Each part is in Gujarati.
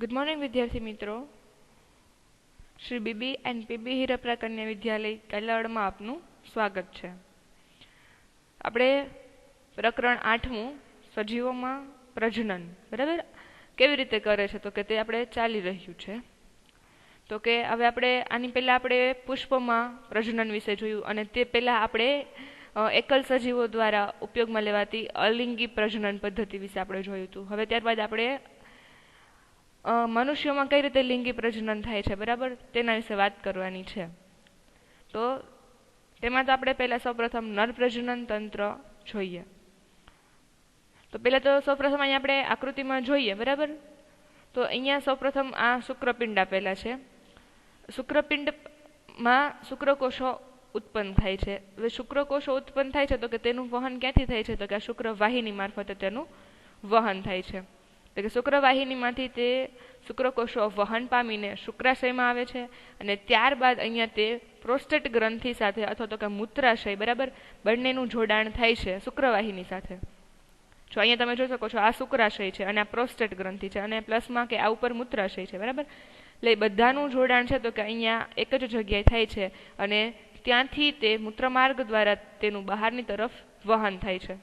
ગુડ મોર્નિંગ વિદ્યાર્થી મિત્રો. Shri BB and PB Hirapara કન્યા વિદ્યાલય કાલાવાડમાં આપનું સ્વાગત છે. આપણે પ્રકરણ 8મું સજીવોમાં પ્રજનન બરાબર કેવી રીતે કરે છે તો કે તે આપણે ચાલી રહ્યું છે. તો કે હવે આપણે આની પહેલાં આપણે પુષ્પમાં પ્રજનન વિશે જોયું અને તે પહેલાં આપણે એકલ સજીવો દ્વારા ઉપયોગમાં લેવાતી અલિંગી પ્રજનન પદ્ધતિ વિશે આપણે જોયું હતું. હવે ત્યારબાદ આપણે મનુષ્યોમાં કઈ રીતે લિંગી પ્રજનન થાય છે બરાબર તેના વિશે વાત કરવાની છે. તો તેમાં તો આપણે પહેલાં સૌપ્રથમ નર પ્રજનન તંત્ર જોઈએ. તો પહેલાં તો સૌપ્રથમ અહીંયા આપણે આકૃતિમાં જોઈએ બરાબર. તો અહીંયા સૌપ્રથમ આ શુક્રપિંડ આપેલા છે. શુક્રપિંડમાં શુક્રકોષો ઉત્પન્ન થાય છે. હવે શુક્રકોષો ઉત્પન્ન થાય છે તો કે તેનું વહન ક્યાંથી થાય છે તો કે આ શુક્રવાહિની મારફતે તેનું વહન થાય છે. તો કે શુક્રવાહિનીમાંથી તે શુક્રકોષો વહન પામીને શુક્રાશયમાં આવે છે અને ત્યારબાદ અહીંયા તે પ્રોસ્ટેટ ગ્રંથિ સાથે અથવા તો કે મૂત્રાશય બરાબર બંનેનું જોડાણ થાય છે શુક્રવાહિની સાથે. જો અહીંયા તમે જોઈ શકો છો આ શુક્રાશય છે અને આ પ્રોસ્ટેટ ગ્રંથિ છે અને પ્લસમાં કે આ ઉપર મૂત્રાશય છે બરાબર. એટલે બધાનું જોડાણ છે તો કે અહીંયા એક જ જગ્યાએ થાય છે અને ત્યાંથી તે મૂત્રમાર્ગ દ્વારા તેનું બહારની તરફ વહન થાય છે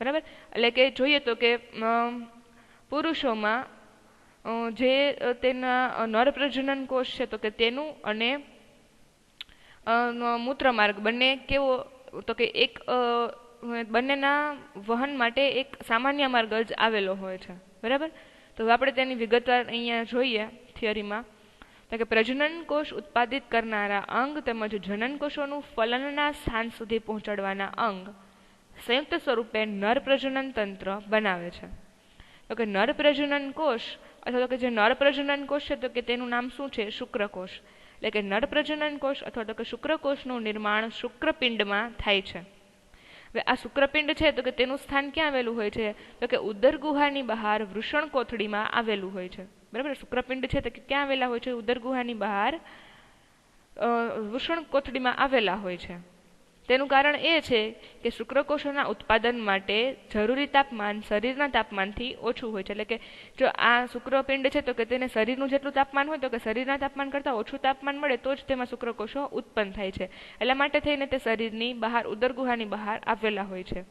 બરાબર. એટલે કે જોઈએ તો કે પુરુષોમાં જે તેના નર પ્રજનન કોષ છે તો કે તેનું અને મૂત્રમાર્ગ બંને કેવો તો કે એક બંનેના વહન માટે એક સામાન્ય માર્ગ જ આવેલો હોય છે બરાબર. તો આપણે તેની વિગતવાર અહીંયા જોઈએ થિયરીમાં તો કે પ્રજનન કોષ ઉત્પાદિત કરનારા અંગ તેમજ જનન કોષોનું ફલનના સ્થાન સુધી પહોંચાડવાના અંગ સંયુક્ત સ્વરૂપે નર પ્રજનન તંત્ર બનાવે છે. તો કે નર પ્રજનન કોષ અથવા તો કે જે નર પ્રજનન કોષ છે તો કે તેનું નામ શું છે શુક્રકોષ. એટલે કે નર પ્રજનન કોષ અથવા તો કે શુક્રકોષનું નિર્માણ શુક્રપિંડમાં થાય છે. હવે આ શુક્રપિંડ છે તો કે તેનું સ્થાન ક્યાં આવેલું હોય છે તો કે ઉદર ગુહાની બહાર વૃષણ કોથળીમાં આવેલું હોય છે બરાબર. શુક્રપિંડ છે તો કે ક્યાં આવેલા હોય છે ઉદર ગુહાની બહાર વૃષણ કોથળીમાં આવેલા હોય છે. તેનું કારણ એ છે કે શુક્રકોષોના ઉત્પાદન માટે જરૂરી તાપમાન શરીરના તાપમાનથી ઓછું હોય છે. એટલે કે જો આ શુક્રપિંડ છે તો કે તેને શરીરનું જેટલું તાપમાન હોય તો કે શરીરના તાપમાન કરતાં ઓછું તાપમાન મળે તો જ તેમાં શુક્રકોષો ઉત્પન્ન થાય છે. એટલા માટે થઈને તે શરીરની બહાર ઉદરગુહાની બહાર આવેલા હોય છે.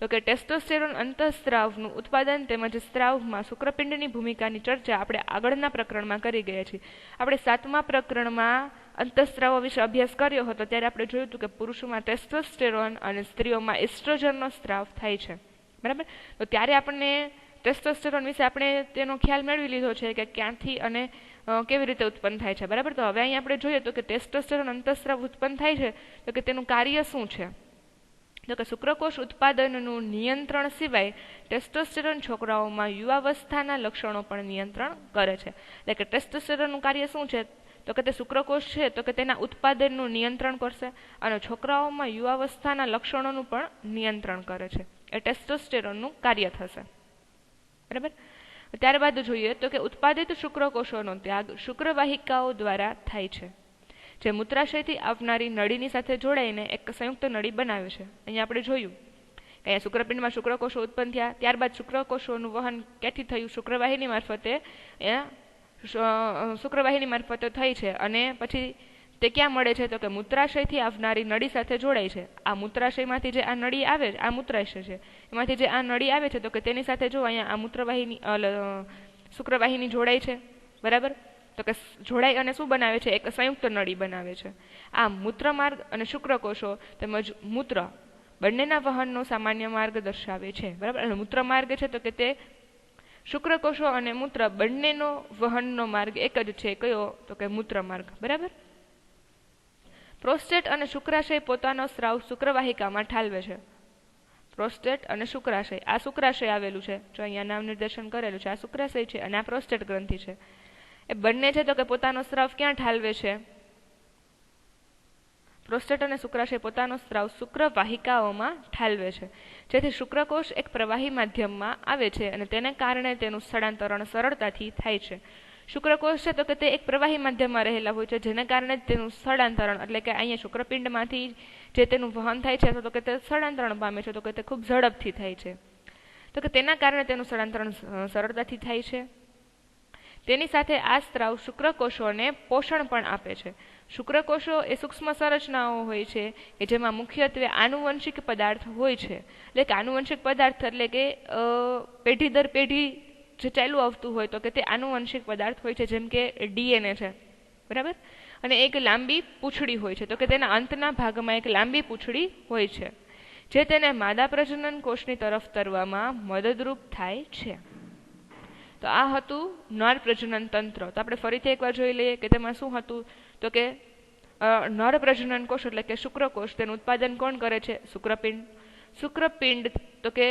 તો કે ટેસ્ટોસ્ટેરોન અંતઃસ્ત્રાવનું ઉત્પાદન તેમજ સ્ત્રાવમાં શુક્રપિંડની ભૂમિકાની ચર્ચા આપણે આગળના પ્રકરણમાં કરી ગયા છીએ. આપણે 7મા પ્રકરણમાં અંતઃસ્ત્રાવો વિશે અભ્યાસ કર્યો હતો ત્યારે આપણે જોયું હતું કે પુરુષોમાં ટેસ્ટોસ્ટેરોન અને સ્ત્રીઓમાં એસ્ટ્રોજનનો સ્ત્રાવ થાય છે બરાબર. તો ત્યારે આપણને ટેસ્ટોસ્ટેરોન વિશે આપણે તેનો ખ્યાલ મેળવી લીધો છે કે ક્યાંથી અને કેવી રીતે ઉત્પન્ન થાય છે બરાબર. તો હવે અહીં આપણે જોઈએ તો કે ટેસ્ટોસ્ટેરોન અંતઃસ્ત્રાવ ઉત્પન્ન થાય છે તો કે તેનું કાર્ય શું છે તો કે શુક્રકોષ ઉત્પાદનનું નિયંત્રણ સિવાય ટેસ્ટોસ્ટેરોન છોકરાઓમાં યુવાવસ્થાના લક્ષણો પણ નિયંત્રણ કરે છે. એટલે કે ટેસ્ટોસ્ટેરોનનું કાર્ય શું છે તો કે તે શુક્રકોષ છે તો કે તેના ઉત્પાદનનું નિયંત્રણ કરશે અને છોકરાઓમાં યુવાવસ્થાના લક્ષણોનું પણ નિયંત્રણ કરે છે. એ ટેસ્ટોસ્ટેરોનનું કાર્ય થશે બરાબર. ત્યારબાદ જોઈએ તો કે ઉત્પાદિત શુક્રકોષોનો ત્યાગ શુક્રવાહિકાઓ દ્વારા થાય છે જે મૂત્રાશયથી આવનારી નળીની સાથે જોડાઈને એક સંયુક્ત નળી બનાવે છે. અહીંયા આપણે જોયું કે અહીંયા શુક્રપિંડમાં શુક્રકોષો ઉત્પન્ન થયા ત્યારબાદ શુક્રકોષોનું વહન ક્યાંથી થયું શુક્રવાહિની મારફતે શુક્રવાહિની મારફતે થઈ છે અને પછી તે ક્યાં મળે છે તો કે મૂત્રાશયથી આવનારી નળી સાથે જોડાય છે. આ મૂત્રાશયમાંથી જે આ નળી આવે આ મૂત્રાશય છે એમાંથી જે આ નળી આવે છે તો કે તેની સાથે જો અહીંયા આ મૂત્રવાહિની શુક્રવાહિની જોડાય છે બરાબર. તો કે જોડાઈ અને શું બનાવે છે એક સંયુક્ત નળી બનાવે છે. આ મૂત્રમાર્ગ અને શુક્રકોષો તેમજ મૂત્ર બંનેના વહનનો સામાન્ય માર્ગ દર્શાવે છે બરાબર. અને મૂત્રમાર્ગ છે તો કે તે શુક્રકોષો અને મૂત્ર બંનેનો વહનનો માર્ગ એક જ છે. કયો તો કે મૂત્રમાર્ગ બરાબર. પ્રોસ્ટેટ અને શુક્રાશય પોતાનો સ્ત્રાવ શુક્રવાહિકામાં ઠાલવે છે. પ્રોસ્ટેટ અને શુક્રાશય આ શુક્રાશય આવેલું છે જો અહીંયા નામ નિર્દેશન કરેલું છે આ શુક્રાશય છે અને આ પ્રોસ્ટેટ ગ્રંથિ છે. એ બંને છે તો કે પોતાનો સ્ત્રાવ ક્યાં ઠાલવે છે પ્રોસ્ટેટ અને શુક્રાશય પોતાનો સ્ત્રાવ શુક્રવાહિકાઓમાં ઠાલવે છે જેથી શુક્રકોષ એક પ્રવાહી માધ્યમમાં આવે છે અને તેને કારણે તેનું સ્થળાંતરણ સરળતાથી થાય છે. શુક્રકોષ છે તો કે તે એક પ્રવાહી માધ્યમમાં રહેલા હોય છે જેને કારણે તેનું સ્થળાંતરણ એટલે કે અહીંયા શુક્રપિંડમાંથી જે તેનું વહન થાય છે તો કે તે સ્થળાંતરણ પામે છે તો કે તે ખૂબ ઝડપથી થાય છે. તો કે તેના કારણે તેનું સ્થળાંતરણ સરળતાથી થાય છે. તેની સાથે આ સ્ત્રાવ શુક્રકોષોને પોષણ પણ આપે છે. શુક્રકોષો એ સૂક્ષ્મ સંરચનાઓ હોય છે કે જેમાં મુખ્યત્વે આનુવંશિક પદાર્થ હોય છે. એટલે કે આનુવંશિક પદાર્થ એટલે કે પેઢી દર પેઢી જે ચાલ્યું આવતું હોય તો કે તે આનુવંશિક પદાર્થ હોય છે, જેમ કે DNA છે, બરાબર. અને એક લાંબી પૂંછડી હોય છે, તો કે તેના અંતના ભાગમાં એક લાંબી પૂંછડી હોય છે જે તેને માદા પ્રજનન કોષની તરફ તરવામાં મદદરૂપ થાય છે. તો આ હતું નર પ્રજનન તંત્ર. તો આપણે ફરીથી એકવાર જોઈ લઈએ કે તેમાં શું હતું. તો કે નર પ્રજનન કોષ એટલે કે શુક્રકોષ, તેનું ઉત્પાદન કોણ કરે છે? શુક્રપિંડ. શુક્રપિંડ તો કે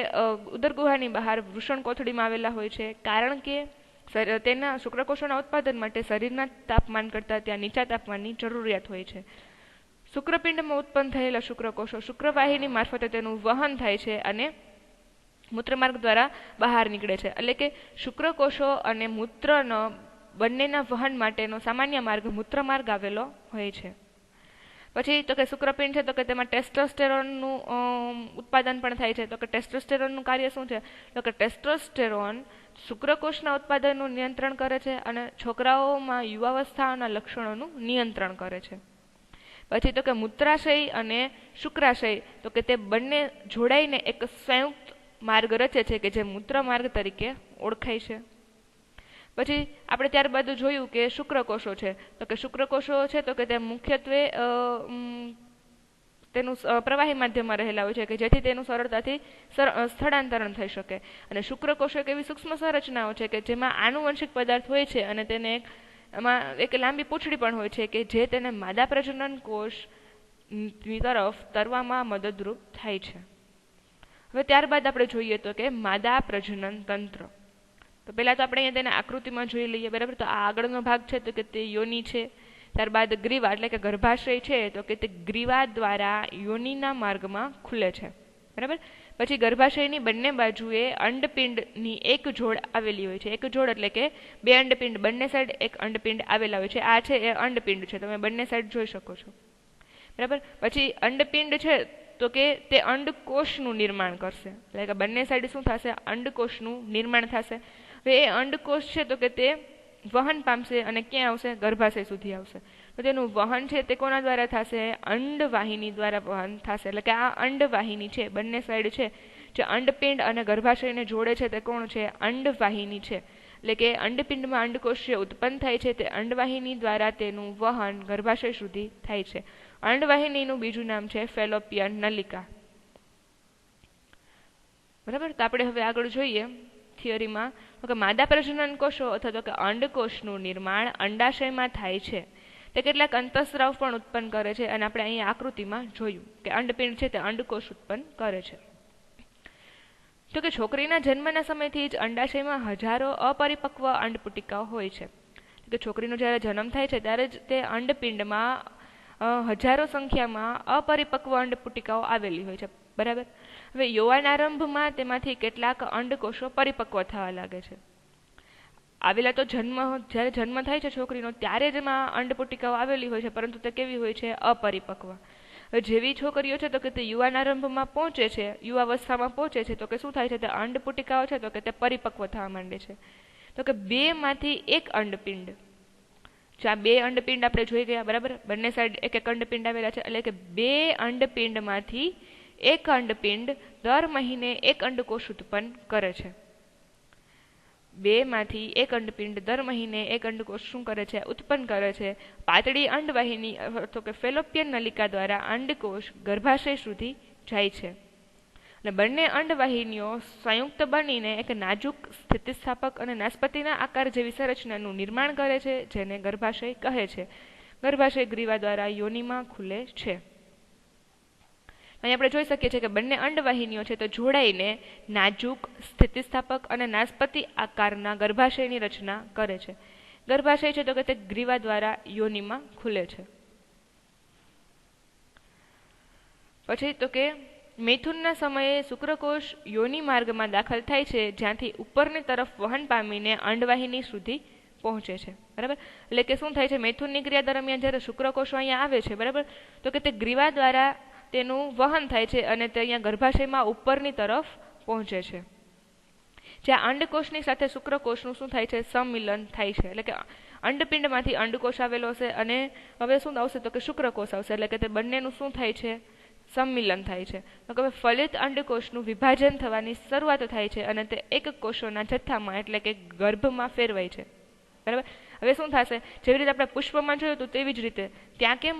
ઉદર ગુહાની બહાર વૃષણ કોથળીમાં આવેલા હોય છે, કારણ કે તેના શુક્રકોષોના ઉત્પાદન માટે શરીરના તાપમાન કરતાં ત્યાં નીચા તાપમાનની જરૂરિયાત હોય છે. શુક્રપિંડમાં ઉત્પન્ન થયેલા શુક્રકોષો શુક્રવાહિની મારફતે તેનું વહન થાય છે અને મૂત્રમાર્ગ દ્વારા બહાર નીકળે છે. એટલે કે શુક્રકોષો અને મૂત્રનો બંનેના વહન માટેનો સામાન્ય માર્ગ મૂત્રમાર્ગ આવેલો હોય છે. પછી તો કે શુક્રપિંડ છે તો કે તેમાં ટેસ્ટોસ્ટેરોનનું ઉત્પાદન પણ થાય છે. તો કે ટેસ્ટોસ્ટેરોનનું કાર્ય શું છે? તો કે ટેસ્ટોસ્ટેરોન શુક્રકોષના ઉત્પાદનનું નિયંત્રણ કરે છે અને છોકરાઓમાં યુવાવસ્થાના લક્ષણોનું નિયંત્રણ કરે છે. પછી તો કે મૂત્રાશય અને શુક્રાશય તો કે તે બંને જોડાઈને એક સંયુક્ત માર્ગ રચે છે કે જે મૂત્રમાર્ગ તરીકે ઓળખાય છે. પછી આપણે ત્યારબાદ જોયું કે શુક્રકોષો છે તો કે શુક્રકોષો છે તો કે તે મુખ્યત્વે તેનું પ્રવાહી માધ્યમમાં રહેલા હોય છે કે જેથી તેનું સરળતાથી સ્થળાંતરણ થઈ શકે. અને શુક્રકોષો એક એવી સૂક્ષ્મ સંરચનાઓ છે કે જેમાં આનુવંશિક પદાર્થ હોય છે અને તેને એમાં એક લાંબી પૂંછડી પણ હોય છે કે જે તેને માદા પ્રજનન કોષની તરફ તરવામાં મદદરૂપ થાય છે. હવે ત્યારબાદ આપણે જોઈએ તો કે માદા પ્રજનન તંત્ર. તો પહેલાં તો આપણે અહીંયા તેને આકૃતિમાં જોઈ લઈએ, બરાબર. તો આ આગળનો ભાગ છે તો કે તે યોની છે. ત્યારબાદ ગ્રીવા એટલે કે ગર્ભાશય છે તો કે તે ગ્રીવા દ્વારા યોનિના માર્ગમાં ખુલે છે, બરાબર. પછી ગર્ભાશયની બંને બાજુએ અંડપિંડની એક જોડ આવેલી હોય છે. એક જોડ એટલે કે બે અંડપિંડ, બંને સાઈડ એક અંડપિંડ આવેલા હોય છે. આ છે એ અંડપિંડ છે, તમે બંને સાઈડ જોઈ શકો છો, બરાબર. પછી અંડપિંડ છે તો કે તે અંડકોષનું નિર્માણ કરશે, એટલે કે બંને સાઈડ શું થશે? અંડકોષનું નિર્માણ થશે. હવે એ અંડકોષ છે તો કે તે વહન પામશે અને ક્યાં આવશે? ગર્ભાશય સુધી આવશે. તો તેનું વહન છે તે કોના દ્વારા થશે? અંડવાહિની દ્વારા વહન થશે. એટલે કે આ અંડવાહિની છે, બંને સાઈડ છે જે અંડપિંડ અને ગર્ભાશયને જોડે છે તે કોણ છે? અંડવાહિની છે. એટલે કે અંડપિંડમાં અંડકોષ જે ઉત્પન્ન થાય છે તે અંડવાહિની દ્વારા તેનું વહન ગર્ભાશય સુધી થાય છે. અંડવાહિનીનું બીજું નામ છે ફેલોપિયન નલિકા, બરાબર. તો આપણે હવે આગળ જોઈએ થિયરીમાં તો કે માદા પ્રજનન કોષો અથવા તો કે અંડકોષનું નિર્માણ અંડાશયમાં થાય છે. તે કેટલાક અંતઃસ્રાવ પણ ઉત્પન્ન કરે છે અને આપણે અહીં આકૃતિમાં જોયું કે અંડપિંડ છે તે અંડકોષ ઉત્પન્ન કરે છે. તો કે છોકરીના જન્મના સમયથી જ અંડાશયમાં હજારો અપરિપક્વ અંડપુટિકાઓ હોય છે. કે છોકરીનો જ્યારે જન્મ થાય છે ત્યારે જ તે અંડપિંડમાં હજારો સંખ્યામાં અપરિપક્વ અંડપુટિકાઓ આવેલી હોય છે, બરાબર. હવે યૌવનારંભમાં તેમાંથી કેટલાક અંડકોષો પરિપક્વ થવા લાગે છે. આવેલા તો જ્યારે જન્મ થાય છે છોકરીનો ત્યારે જ એમાં અંડપુટિકાઓ આવેલી હોય છે, પરંતુ તે કેવી હોય છે? અપરિપક્વ. હવે જેવી છોકરીઓ છે તો કે તે યુવાનારંભમાં પહોંચે છે, યુવાવસ્થામાં પહોંચે છે તો કે શું થાય છે? તે અંડપુટિકાઓ છે તો કે તે પરિપક્વ થવા માંડે છે. તો કે બે માંથી એક અંડપિંડ, આ બે અંડપિંડ આપણે જોઈ ગયા, બરાબર. બંને સાઈડ એક એક અંડપિંડ આવેલા છે. એટલે કે બે અંડપિંડમાંથી એક અંડપિંડ દર મહિને એક અંડકોષ ઉત્પન્ન કરે છે. બે માંથી એક અંડપિંડ દર મહિને એક અંડકોષ શું કરે છે? ઉત્પન્ન કરે છે. પાતળી અંડવાહિની તો કે ફેલોપિયન નલિકા દ્વારા અંડકોષ ગર્ભાશય સુધી જાય છે અને બંને અંડવાહિનીઓ સંયુક્ત બનીને એક નાજુક સ્થિતિસ્થાપક અને નાસ્પતિના આકાર જેવી સંરચનાનું નિર્માણ કરે છે જેને ગર્ભાશય કહે છે. ગર્ભાશય ગ્રીવા દ્વારા યોનિમાં ખુલે છે. અહીં આપણે જોઈ શકીએ છીએ કે બંને અંડવાહિનીઓ છે તો જોડાઈને નાજુક સ્થિતિસ્થાપક અને નાસ્પતિ આકારના ગર્ભાશયની રચના કરે છે. ગર્ભાશય છે તો કે તે ગ્રીવા દ્વારા યોનિમાં ખુલે છે. પછી તો કે મૈથુનના સમયે શુક્રકોષ યોનિ માર્ગમાં દાખલ થાય છે જ્યાંથી ઉપરની તરફ વહન પામીને અંડવાહિની સુધી પહોંચે છે, બરાબર. એટલે કે શું થાય છે? મૈથુનની ક્રિયા દરમિયાન જ્યારે શુક્રકોષો અહીંયા આવે છે, બરાબર, તો કે તે ગ્રીવા દ્વારા તેનું વહન થાય છે અને તે અહીંયા ગર્ભાશયમાં ઉપરની તરફ પહોંચે છે. જ્યાં અંડકોષની સાથે શુક્રકોષનું શું થાય છે, સંમિલન થાય છે. એટલે કે અંડપિંડમાંથી અંડકોષ આવેલો હશે અને હવે શું આવશે તો કે શુક્રકોષ આવશે. એટલે કે તે બંનેનું શું થાય છે, સંમિલન થાય છે. તો હવે ફલિત અંડકોષનું વિભાજન થવાની શરૂઆત થાય છે અને તે એક કોષોના જથ્થામાં એટલે કે ગર્ભમાં ફેરવાય છે. બરાબર. હવે શું થશે, જેવી રીતે આપણે પુષ્પમાં જોયું હતું તેવી જ રીતે ત્યાં કેમ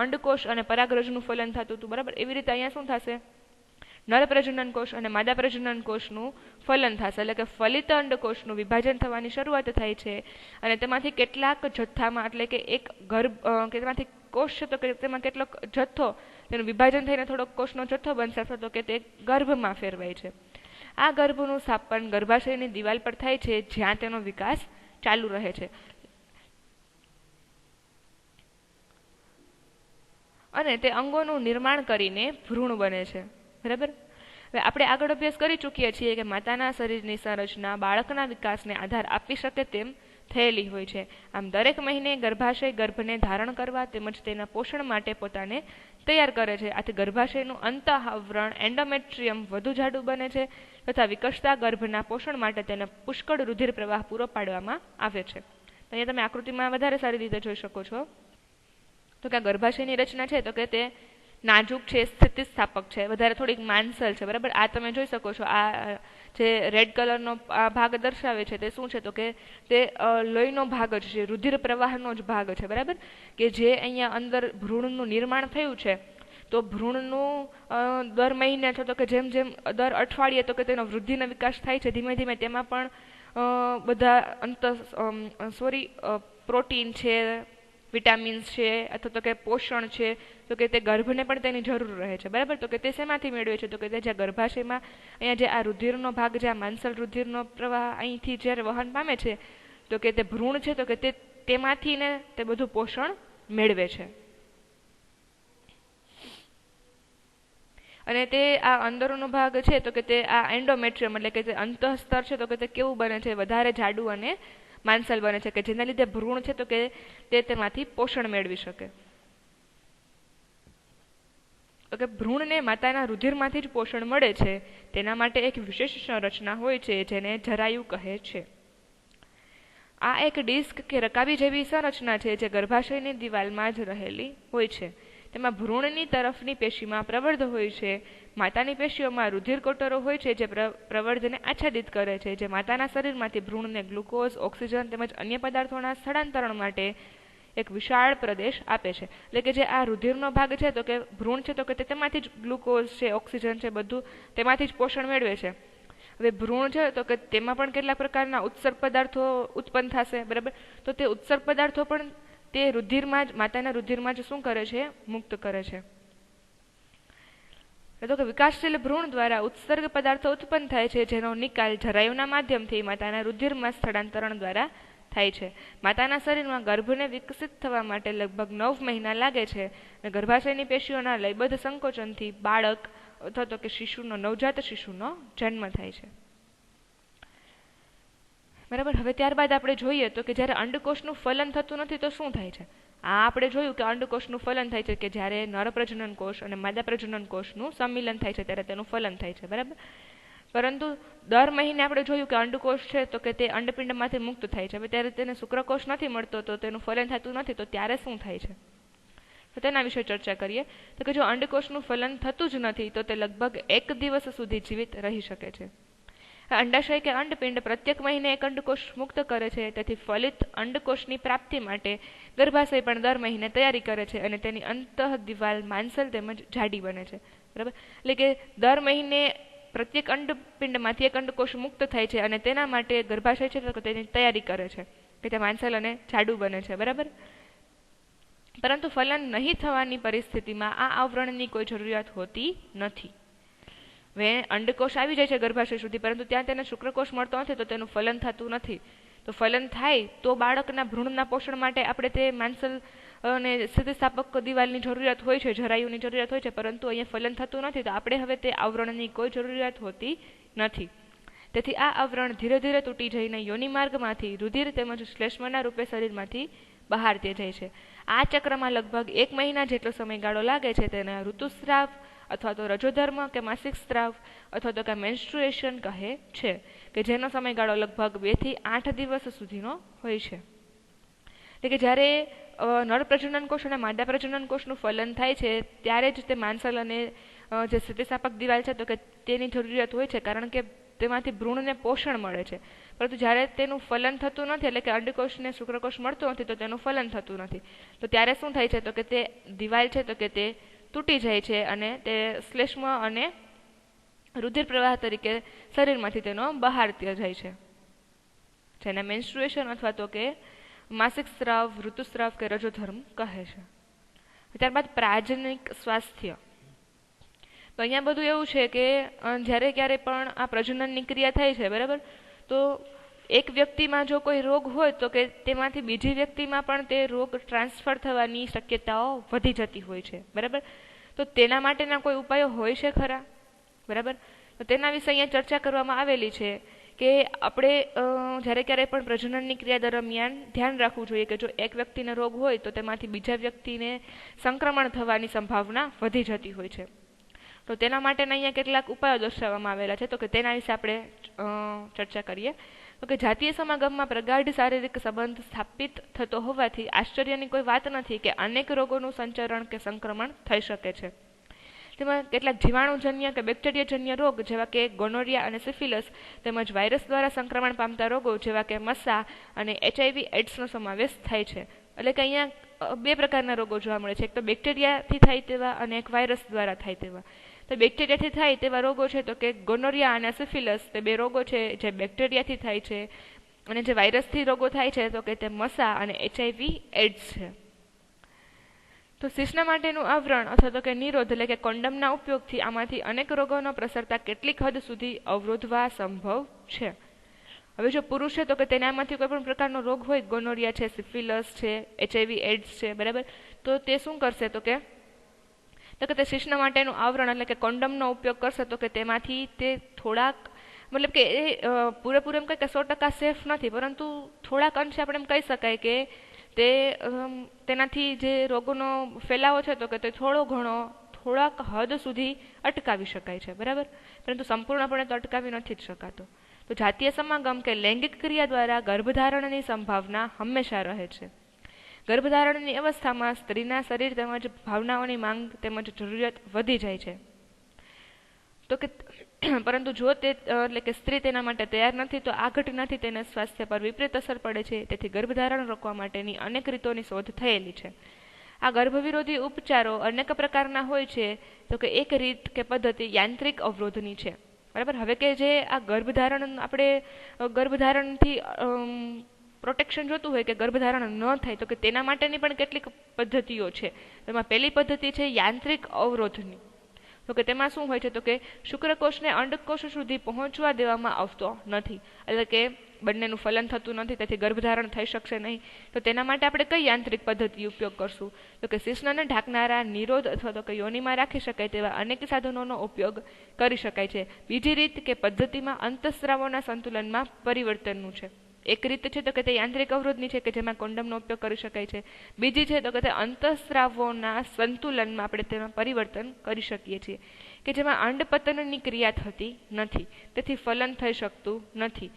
અંડકોષ અને પરાગરજનું ફલન થતું હતું, બરાબર, એવી રીતે અહીંયા શું થશે, નર પ્રજનન કોષ અને માદા પ્રજનન કોષનું ફલન થશે. એટલે કે ફલિત અંડકોષનું વિભાજન થવાની શરૂઆત થાય છે અને તેમાંથી કેટલાક જથ્થામાં એટલે કે એક ગર્ભ કે તેમાંથી કોષ છે તો કે તેમાં કેટલોક જથ્થો તેનું વિભાજન થઈને થોડોક કોષનો જથ્થો બનશે અથવા તો કે તે ગર્ભમાં ફેરવાય છે. આ ગર્ભનું સ્થાપન ગર્ભાશયની દિવાલ પર થાય છે જ્યાં તેનો વિકાસ ચાલુ રહે છે અને તે અંગોનું નિર્માણ કરીને ભ્રૂણ બને છે. બરાબર. હવે આપણે આગળ અભ્યાસ કરી ચૂકીએ છીએ કે માતાના શરીરની સંરચના બાળકના વિકાસને આધાર આપી શકે તેમ થયેલી હોય છે. આમ દરેક મહિને ગર્ભાશય ગર્ભને ધારણ કરવા તેમજ તેના પોષણ માટે પોતાને તૈયાર કરે છે. આથી ગર્ભાશયનું અંતઃ આવરણ એન્ડોમેટ્રિયમ વધુ જાડું બને છે તથા વિકસતા ગર્ભના પોષણ માટે તેને પુષ્કળ રુધિર પ્રવાહ પૂરો પાડવામાં આવે છે. અહીંયા તમે આકૃતિમાં વધારે સારી રીતે જોઈ શકો છો તો કે ગર્ભાશયની રચના છે તો કે તે નાજુક છે, સ્થિતિસ્થાપક છે, વધારે થોડીક માંસલ છે. બરાબર. આ તમે જોઈ શકો છો, આ જે રેડ કલરનો આ ભાગ દર્શાવે છે તે શું છે તો કે તે લોહીનો ભાગ જ છે, રુધિર પ્રવાહનો જ ભાગ છે. બરાબર. કે જે અહીંયા અંદર ભ્રૂણનું નિર્માણ થયું છે તો ભ્રૂણનું દર મહિને અથવા તો કે જેમ જેમ દર અઠવાડિયે તો કે તેનો વૃદ્ધિનો વિકાસ થાય છે ધીમે ધીમે તેમાં પણ બધા પ્રોટીન છે, વિટામિન્સ છે અથવા તો કે પોષણ છે તો કે તે ગર્ભને પણ તેની જરૂર રહે છે. બરાબર. તો કે તે શેમાંથી મેળવે છે તો કે તે જ્યાં ગર્ભાશયમાં અહીંયા જે આ રુધિરનો ભાગ જે આ માંસલ રુધિરનો પ્રવાહ અહીંથી જ્યારે વહન પામે છે તો કે તે ભ્રૂણ છે તો કે તેમાંથી ને તે બધું પોષણ મેળવે છે. અને તે આ અંદરનો ભાગ છે તો કે તે આ એન્ડોમેટ્રિયમ એટલે કે તે અંતઃસ્તર છે તો કે તે કેવું બને છે, વધારે જાડું અને માંસલ બને છે કે જેના લીધે ભ્રૂણ છે તો કે તે તેમાંથી પોષણ મેળવી શકે. તો કે ભ્રૂણને માતાના રુધિરમાંથી જ પોષણ મળે છે તેના માટે એક વિશેષ સંરચના હોય છે જેને જરાયુ કહે છે. આ એક ડિસ્ક કે રકાબી જેવી સંરચના છે જે ગર્ભાશયની દિવાલમાં જ રહેલી હોય છે. તેમાં ભ્રૂણની તરફની પેશીમાં પ્રવર્ધ હોય છે. માતાની પેશીઓમાં રુધિર કોટરો હોય છે જે પ્રવર્ધને આચ્છાદિત કરે છે, જે માતાના શરીરમાંથી ભ્રૂણને ગ્લુકોઝ, ઓક્સિજન તેમજ અન્ય પદાર્થોના સ્થળાંતરણ માટે એક વિશાળ પ્રદેશ આપે છે. એટલે કે જે આ રુધિરનો ભાગ છે તો કે ભ્રૂણ છે તો કે તેમાંથી જ ગ્લુકોઝ છે, ઓક્સિજન છે, બધું તેમાંથી જ પોષણ મેળવે છે. હવે ભ્રૂણ છે તો કે તેમાં પણ કેટલાક પ્રકારના ઉત્સર્ગ પદાર્થો ઉત્પન્ન થશે. બરાબર. તો તે ઉત્સર્ગ પદાર્થો પણ તે રુધિરમાં જ માતાના રુધિરમાં જ શું કરે છે, મુક્ત કરે છે. તો કે વિકાસશીલ ભ્રૂણ દ્વારા ઉત્સર્ગ પદાર્થો ઉત્પન્ન થાય છે જેનો નિકાલ જરાયુના માધ્યમથી માતાના રુધિરમાં સ્થળાંતરણ દ્વારા થાય છે. માતાના શરીરમાં ગર્ભને વિકસિત થવા માટે લગભગ 9 મહિના લાગે છે અને ગર્ભાશયની પેશીઓના લયબદ્ધ સંકોચનથી બાળક અથવા તો કે નવજાત શિશુનો જન્મ થાય છે. બરાબર. હવે ત્યારબાદ આપણે જોઈએ તો કે જ્યારે અંડકોષનું ફલન થતું નથી તો શું થાય છે. આ આપણે જોયું કે અંડકોષનું ફલન થાય છે કે જ્યારે નર પ્રજનન કોષ અને માદા પ્રજનન કોષનું સંમિલન થાય છે ત્યારે તેનું ફલન થાય છે. બરાબર. પરંતુ દર મહિને આપણે જોયું કે અંડકોષ છે તો કે તે અંડપિંડમાંથી મુક્ત થાય છે. હવે ત્યારે તેને શુક્રકોષ નથી મળતો તો તેનું ફલન થતું નથી તો ત્યારે શું થાય છે તો તેના વિશે ચર્ચા કરીએ. તો કે જો અંડકોષનું ફલન થતું જ નથી તો તે લગભગ 1 દિવસ સુધી જીવિત રહી શકે છે. અંડાશય કે અંડપિંડ પ્રત્યેક મહિને એક અંડકોષ મુક્ત કરે છે. તેથી ફલિત અંડકોષની પ્રાપ્તિ માટે ગર્ભાશય પણ દર મહિને તૈયારી કરે છે અને તેની અંતઃ દિવાલ માંસલ તેમજ જાડી બને છે. બરાબર. એટલે કે દર મહિને પ્રત્યેક અંડપિંડમાંથી એક અંડકોષ મુક્ત થાય છે અને તેના માટે ગર્ભાશય છે તો તેની તૈયારી કરે છે કે તે માંસલ અને જાડું બને છે. બરાબર. પરંતુ ફલન નહીં થવાની પરિસ્થિતિમાં આ આવરણની કોઈ જરૂરિયાત હોતી નથી. હવે અંડકોષ આવી જાય છે ગર્ભાશય સુધી પરંતુ ત્યાં તેને શુક્રકોષ મળતો નથી તો તેનું ફલન થતું નથી. તો ફલન થાય તો બાળકના ભ્રૂણના પોષણ માટે આપણે તે માંસલ અને સ્થિતિસ્થાપક દિવાલની જરૂરિયાત હોય છે, જરાયુની જરૂરિયાત હોય છે, પરંતુ અહીંયા ફલન થતું નથી તો આપણે હવે તે આવરણની કોઈ જરૂરિયાત હોતી નથી. તેથી આ આવરણ ધીરે ધીરે તૂટી જઈને યોનિમાર્ગમાંથી રુધિર તેમજ શ્લેષ્મના રૂપે શરીરમાંથી બહાર તે જાય છે. આ ચક્રમાં લગભગ 1 મહિના જેટલો સમયગાળો લાગે છે. તેને ઋતુસ્રાવ અથવા તો રજોધર્મ કે માસિક સ્ત્રાવ અથવા તો કે મેન્સ્ટ્રુએશન કહે છે, કે જેનો સમયગાળો લગભગ 2 થી 8 દિવસ સુધીનો હોય છે. એટલે કે જ્યારે નર પ્રજનન કોષ અને માદા પ્રજનન કોષનું ફલન થાય છે ત્યારે જ તે માંસલ અને જે સ્થિતિસ્થાપક દિવાલ છે તો કે તેની જરૂરિયાત હોય છે, કારણ કે તેમાંથી ભ્રૂણને પોષણ મળે છે. પરંતુ જ્યારે તેનું ફલન થતું નથી, એટલે કે અંડકોષને શુક્રકોષ મળતો નથી, તો તેનું ફલન થતું નથી. તો ત્યારે શું થાય છે તો કે તે દિવાલ છે તો કે તે તૂટી જાય છે અને તે શ્લેષ્મ અને રુધિર પ્રવાહ તરીકે શરીરમાંથી તેનો બહાર જાય છે, જેને મેન્સ્ટ્રુએશન અથવા તો કે માસિક સ્રાવ, ઋતુસ્રાવ કે રજોધર્મ કહે છે. ત્યારબાદ પ્રાજનિક સ્વાસ્થ્ય. તો અહીંયા બધું એવું છે કે જ્યારે ક્યારે પણ આ પ્રજનનની ક્રિયા થાય છે, બરાબર, તો એક વ્યક્તિમાં જો કોઈ રોગ હોય તો કે તેમાંથી બીજી વ્યક્તિમાં પણ તે રોગ ટ્રાન્સફર થવાની શક્યતાઓ વધી જતી હોય છે, બરાબર. તો તેના માટેના કોઈ ઉપાયો હોય છે ખરા, બરાબર. તો તેના વિશે અહીંયા ચર્ચા કરવામાં આવેલી છે કે આપણે જ્યારે ક્યારેય પણ પ્રજનનની ક્રિયા દરમિયાન ધ્યાન રાખવું જોઈએ કે જો એક વ્યક્તિને રોગ હોય તો તેમાંથી બીજા વ્યક્તિને સંક્રમણ થવાની સંભાવના વધી જતી હોય છે. તો તેના માટેના અહીંયા કેટલાક ઉપાયો દર્શાવવામાં આવેલા છે, તો કે તેના વિશે આપણે ચર્ચા કરીએ. તો કે જાતીય સમાગમમાં પ્રગાઢ શારીરિક સંબંધ સ્થાપિત થતો હોવાથી આશ્ચર્યની કોઈ વાત નથી કે અનેક રોગોનું સંચરણ કે સંક્રમણ થઈ શકે છે. તેમાં કેટલાક જીવાણુજન્ય કે બેક્ટેરિયાજન્ય રોગ જેવા કે ગોનોરિયા અને સિફિલિસ તેમજ વાયરસ દ્વારા સંક્રમણ પામતા રોગો જેવા કે મસા અને HIV એડ્સનો સમાવેશ થાય છે. એટલે કે અહીંયા બે પ્રકારના રોગો જોવા મળે છે, એક તો બેક્ટેરિયાથી થાય તેવા અને એક વાયરસ દ્વારા થાય તેવા. તો બેક્ટેરિયાથી થાય તેવા રોગો છે તો કે ગોનોરિયા અને સિફિલિસ, તે બે રોગો છે જે બેક્ટેરિયાથી થાય છે, અને જે વાયરસથી રોગો થાય છે તો કે તે મસા અને HIV એડ્સ છે. તો શિશ્ન માટેનું આવરણ અથવા તો કે નિરોધ એટલે કે કોન્ડમના ઉપયોગથી આમાંથી અનેક રોગોનો પ્રસરતા કેટલીક હદ સુધી અવરોધવા સંભવ છે. હવે જો પુરુષ છે તો કે તેનામાંથી કોઈ પણ પ્રકારનો રોગ હોય, ગોનોરિયા છે, સિફિલિસ છે, HIV એડ્સ છે, બરાબર, તો તે શું કરશે તો કે તે શિશ્ન માટેનું આવરણ એટલે કે કોન્ડમનો ઉપયોગ કરશે તો કે તેમાંથી તે થોડાક, મતલબ કે એ પૂરેપૂરું એમ કહે કે 100% સેફ નથી, પરંતુ થોડાક અંશે આપણે એમ કહી શકાય કે તે તેનાથી જે રોગોનો ફેલાવો છે તો કે તે થોડાક હદ સુધી અટકાવી શકાય છે, બરાબર, પરંતુ સંપૂર્ણપણે તો અટકાવી નથી જ શકાતો. તો જાતીય સમાગમ કે લૈંગિક ક્રિયા દ્વારા ગર્ભધારણની સંભાવના હંમેશા રહે છે. ગર્ભધારણની અવસ્થામાં સ્ત્રીના શરીર તેમજ ભાવનાઓની માંગ તેમજ જરૂરિયાત વધી જાય છે. તો કે પરંતુ જો તે એટલે કે સ્ત્રી તેના માટે તૈયાર નથી તો આ ઘટનાથી તેના સ્વાસ્થ્ય પર વિપરીત અસર પડે છે. તેથી ગર્ભધારણ રોકવા માટેની અનેક રીતોની શોધ થયેલી છે. આ ગર્ભવિરોધી ઉપચારો અનેક પ્રકારના હોય છે. તો કે એક રીત કે પદ્ધતિ યાંત્રિક અવરોધની છે, બરાબર. હવે કે જે આ ગર્ભધારણ, આપણે ગર્ભધારણથી પ્રોટેક્શન જોતું હોય કે ગર્ભધારણ ન થાય તો કે તેના માટેની પણ કેટલીક પદ્ધતિઓ છે. એમાં પહેલી પદ્ધતિ છે યાંત્રિક અવરોધની. તો કે તેમાં શું હોય છે તો કે શુક્રકોષને અંડકોષ સુધી પહોંચવા દેવામાં આવતો નથી, એટલે કે બંનેનું ફલન થતું નથી, તેથી ગર્ભધારણ થઈ શકશે નહીં. તો તેના માટે આપણે કઈ યાંત્રિક પદ્ધતિ ઉપયોગ કરશું તો કે શિશ્નને ઢાંકનારા નિરોધ અથવા તો કે યોનિમાં રાખી શકાય તેવા અનેક સાધનોનો ઉપયોગ કરી શકાય છે. બીજી રીત કે પદ્ધતિમાં અંતઃસ્રાવોના સંતુલનમાં પરિવર્તનનું છે. એક રીત છે તો કે તે યાંત્રિક અવરોધની છે કે જેમાં કોન્ડમનો ઉપયોગ કરી શકાય છે. બીજી છે તો કે તે અંતઃસ્રાવોના સંતુલનમાં આપણે તેમાં પરિવર્તન કરી શકીએ છીએ કે જેમાં અંડપતનની ક્રિયા થતી નથી, તેથી ફલન થઈ શકતું નથી.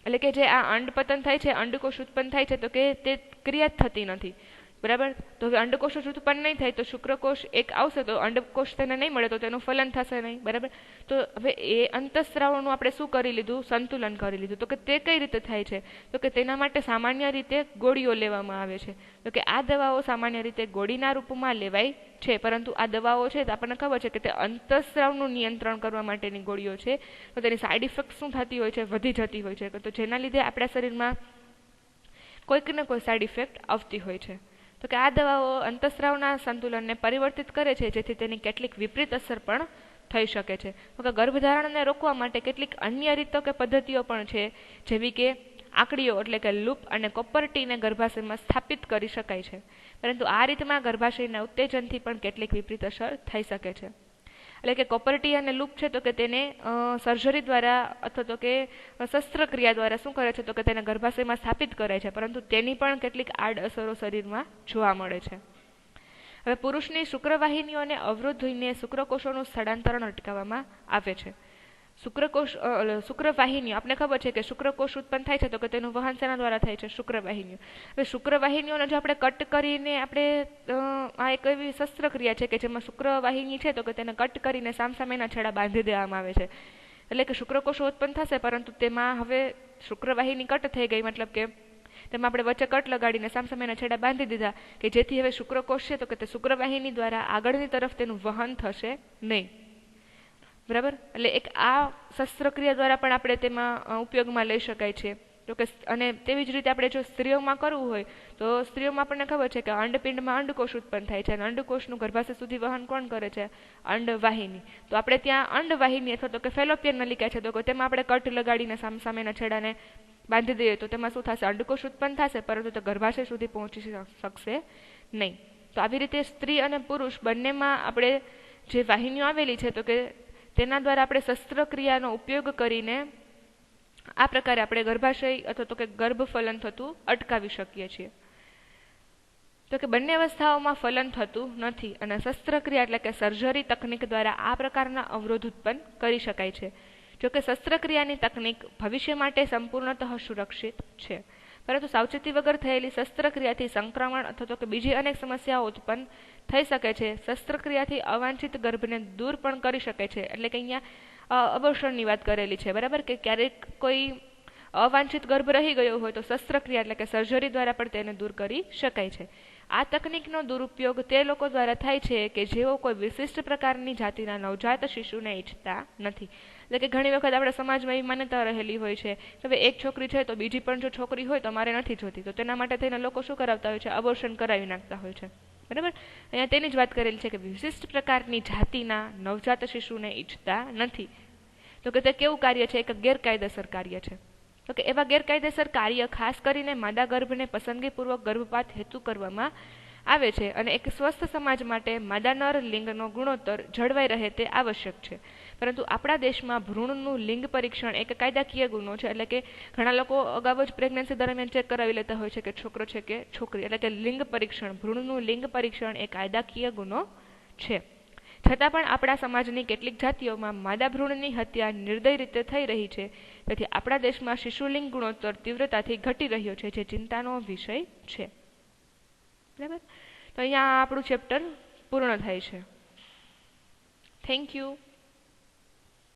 એટલે કે જે આ અંડપતન થાય છે, અંડકોષ ઉત્પન્ન થાય છે તો કે તે ક્રિયા જ થતી નથી, બરાબર. તો હવે અંડકોષ ઉત્પન્ન નહીં થાય તો શુક્રકોષ એક આવશે તો અંડકોષ તેને નહીં મળે તો તેનું ફલન થશે નહીં, બરાબર. તો હવે એ અંતઃસ્રાવોનું આપણે શું કરી લીધું, સંતુલન કરી લીધું. તો કે તે કઈ રીતે થાય છે તો કે તેના માટે સામાન્ય રીતે ગોળીઓ લેવામાં આવે છે. તો કે આ દવાઓ સામાન્ય રીતે ગોળીના રૂપમાં લેવાય છે, પરંતુ આ દવાઓ છે તો આપણને ખબર છે કે તે અંતઃસ્રાવનું નિયંત્રણ કરવા માટેની ગોળીઓ છે. તો તેની સાઇડ ઇફેક્ટ શું થતી હોય છે, વધી જતી હોય છે. તો જેના લીધે આપણા શરીરમાં કોઈક ને કોઈ સાઇડ ઇફેક્ટ આવતી હોય છે. તો કે આ દવાઓ અંતઃસ્રાવના સંતુલનને પરિવર્તિત કરે છે, જેથી તેની કેટલીક વિપરીત અસર પણ થઈ શકે છે. તો કે ગર્ભધારણને રોકવા માટે કેટલીક અન્ય રીતો કે પદ્ધતિઓ પણ છે, જેવી કે આંકડીઓ એટલે કે લૂપ અને કોપરટીને ગર્ભાશયમાં સ્થાપિત કરી શકાય છે. પરંતુ આ રીતમાં ગર્ભાશયના ઉત્તેજનથી પણ કેટલીક વિપરીત અસર થઈ શકે છે. એટલે કે કોપરટી અને લૂપ છે તો કે તેને સર્જરી દ્વારા અથવા તો કે શસ્ત્રક્રિયા દ્વારા શું કરે છે તો કે તેને ગર્ભાશયમાં સ્થાપિત કરે છે, પરંતુ તેની પણ કેટલીક આડઅસરો શરીરમાં જોવા મળે છે. હવે પુરુષની શુક્રવાહિનીઓને અવરોધીને શુક્રકોષોનું સ્થળાંતરણ અટકાવવામાં આવે છે. શુક્રવાહિનીઓ આપણે ખબર છે કે શુક્રકોષ ઉત્પન્ન થાય છે તો કે તેનું વહન શેના દ્વારા થાય છે? શુક્રવાહિનીઓ. હવે શુક્રવાહિનીઓને જો આપણે કટ કરીને આ એક એવી શસ્ત્રક્રિયા છે કે જેમાં શુક્રવાહિની છે તો કે તેને કટ કરીને સામસામેના છેડા બાંધી દેવામાં આવે છે. એટલે કે શુક્રકોષો ઉત્પન્ન થશે પરંતુ તેમાં હવે શુક્રવાહિની કટ થઈ ગઈ, મતલબ કે તેમાં આપણે વચ્ચે કટ લગાડીને સામસામેના છેડા બાંધી દીધા કે જેથી હવે શુક્રકોષ છે તો કે તે શુક્રવાહિની દ્વારા આગળની તરફ તેનું વહન થશે નહીં. બરાબર. એટલે એક આ શસ્ત્રક્રિયા દ્વારા પણ આપણે તેમાં ઉપયોગમાં લઈ શકાય છે. તો કે અને તેવી જ રીતે આપણે જો સ્ત્રીઓમાં કરવું હોય તો સ્ત્રીઓમાં આપણને ખબર છે કે અંડપિંડમાં અંડકોષ ઉત્પન્ન થાય છે અને અંડકોષનું ગર્ભાશય સુધી વહન કોણ કરે છે? અંડવાહિની. તો આપણે ત્યાં અંડવાહિની અથવા તો કે ફેલોપિયન નલિકા છે તો કે તેમાં આપણે કટ લગાડીને સામસામેના છેડાને બાંધી દઈએ તો તેમાં શું થશે? અંડકોષ ઉત્પન્ન થશે પરંતુ તે ગર્ભાશય સુધી પહોંચી શકશે નહીં. તો આવી રીતે સ્ત્રી અને પુરુષ બંનેમાં આપણે જે વાહિનીઓ આવેલી છે તો કે તેના દ્વારા આપણે શસ્ત્રક્રિયાનો ઉપયોગ કરીને આ પ્રકારે આપણે ગર્ભાશય અથવા તો કે ગર્ભફલન થતું અટકાવી શકીએ છીએ. તો કે બંને અવસ્થાઓમાં ફલન થતું નથી અને શસ્ત્રક્રિયા એટલે કે સર્જરી તકનીક દ્વારા આ પ્રકારના અવરોધ ઉત્પન્ન કરી શકાય છે. જોકે શસ્ત્રક્રિયાની તકનીક ભવિષ્ય માટે સંપૂર્ણતઃ સુરક્ષિત છે, પરંતુ સાવચેતી વગર થયેલી શસ્ત્રક્રિયાથી સંક્રમણ અથવા તો કે બીજી અનેક સમસ્યાઓ ઉત્પન્ન થઈ શકે છે. શસ્ત્રક્રિયાથી અવાંછિત ગર્ભને દૂર પણ કરી શકે છે. એટલે કે અહીંયા અબોર્શનની વાત કરેલી છે. બરાબર. કે ક્યારેક કોઈ અવાંછિત ગર્ભ રહી ગયો હોય તો શસ્ત્રક્રિયા એટલે કે સર્જરી દ્વારા પણ તેને દૂર કરી શકાય છે. આ તકનીકનો દુરુપયોગ તે લોકો દ્વારા થાય છે કે જેઓ કોઈ વિશિષ્ટ પ્રકારની જાતિના નવજાત શિશુને ઈચ્છતા નથી. એટલે કે ઘણી વખત આપણા સમાજમાં એવી માન્યતા રહેલી હોય છે કે હવે એક છોકરી છે તો બીજી પણ જો છોકરી હોય તો મારે નથી જોતી, તો તેના માટે થઈને લોકો શું કરાવતા હોય છે? અબોર્શન કરાવી નાખતા હોય છે. બરાબર. અહીંયા તેની જ વાત કરેલી છે કે વિશિષ્ટ પ્રકારની જાતિના નવજાત શિશુને ઈચ્છતા નથી. તો કે તે કેવું કાર્ય છે? એક ગેરકાયદેસર કાર્ય છે. તો કે એવા ગેરકાયદેસર કાર્ય ખાસ કરીને માદા ગર્ભને પસંદગીપૂર્વક ગર્ભપાત હેતુ કરવામાં આવે છે અને એક સ્વસ્થ સમાજ માટે માદા નર લિંગનો ગુણોત્તર જળવાઈ રહે તે આવશ્યક છે. પરંતુ આપણા દેશમાં ભ્રૂણનું લિંગ પરીક્ષણ એક કાયદાકીય ગુનો છે. એટલે કે ઘણા લોકો અગાઉ જ પ્રેગ્નન્સી દરમિયાન ચેક કરાવી લેતા હોય છે કે છોકરો છે કે છોકરી. એટલે કે લિંગ પરીક્ષણ, ભ્રૂણનું લિંગ પરીક્ષણ એ કાયદાકીય ગુનો છે. છતાં પણ આપણા સમાજની કેટલીક જાતિઓમાં માદા ભ્રૂણની હત્યા નિર્દય રીતે થઈ રહી છે. તેથી આપણા દેશમાં શિશુલિંગ ગુણોત્તર તીવ્રતાથી ઘટી રહ્યો છે, જે ચિંતાનો વિષય છે. બરાબર. તો અહીંયા આપણું ચેપ્ટર પૂર્ણ થાય છે. Thank you.